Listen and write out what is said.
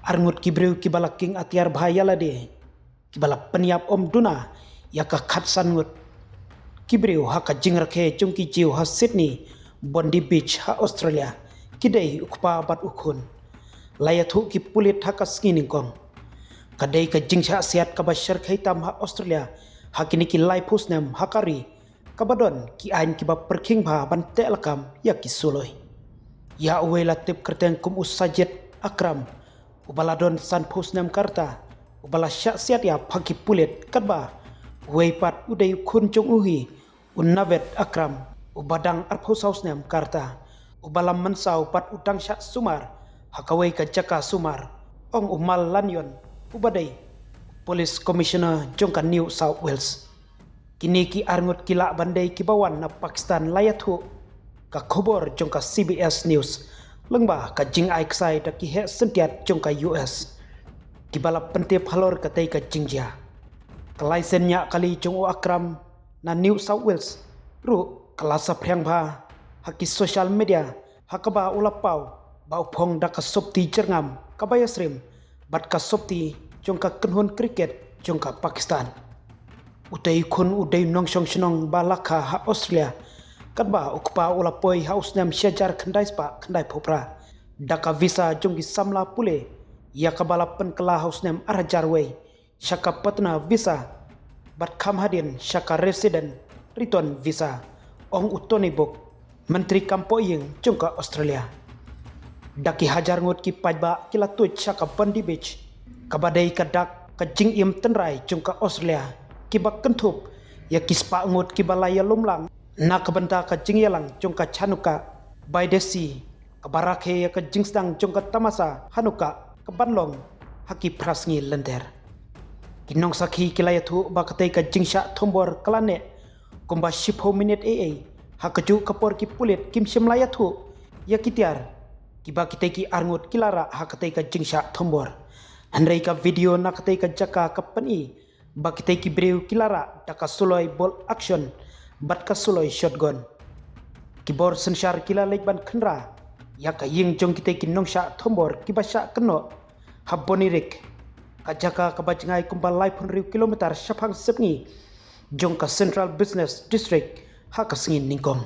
arngut kibreu kibalaking atiar bahaya de kibala peniap om duna yaka khatsan ngut kibreu haka jingrakhe chungki jiu ha Sydney Bondi Beach ha Australia kidai ukpa bat ukhun layathu ki pulit haka skining kong kadai ka jingcha siat ka bashar khaitam ha Australia hakini ki laipus nem hakari kabadon ki ain ki ba perking ba ban telakam ya ki suloi ya wela tip kerteng kum usajet akram ubaladon san pusnem karta ubala syaksiat ya phaki pulit kadba weipat udai khun chung uhi unnavet akram ubadang arphosausnem karta ubalam mansau pat utang syak sumar hakawai ka jaka sumar ong umal lanyon ubadai police commissioner jongka New South Wales kini ki arngut kila bandai kibawan na Pakistan layathu ka khobor jongka CBS News lengba ka jing aiksai da ki he sentiat jongka US kibala pentip halor ka tai ka jingja kalaisennya kali jong akram na New South Wales ru kelasa phyang ba haki social media hakaba ulapau bau phong da ka sopti jerngam kabaya srim bat ka sopti jongka kenhun cricket jongka Pakistan utai khun udai nongsong shnong balakha ha Australia kadba ukpa ulapoi haus nam syajar khandai spa khandai phopra daka visa jongki samla pule ya kabala pen kala haus nam arjarwei shaka patna visa bat kham hadin shaka resident return visa ong utoni bok menteri kampoying jongka Australia daki hajar ngut ki pajba kila tuj shaka Bondi Beach kabadai kadak kajing im tenrai jongka Australia kibak kentup ya kispa ngut kibalaya lumlang na kabenta kajing yalang jongka Chanuka by the sea kabarakhe ya kajing stang jongka Tamasa Hanuka kabanlong haki prasngi lenter kinong sakhi kilayathu bakatai kajing sya thombor kalane kumba 10 minit hakaju kapor ki pulit kim shimlayathu ya kitiar kiba kitai ki arngut kilara hakatai kajing sya thombor handrai ka video nakatai ka jaka kapani bakitai ki breu kilara daka suloi ball action bat ka suloi shotgun kibor sensyar kila lekban khendra ya ka ying jong kitai ki nongsha thombor kibasha keno habonirik ka jaka ka bajngai kumbal laipun riu kilometer syapang sepngi jong ka Central Business District ha ka singin ningkong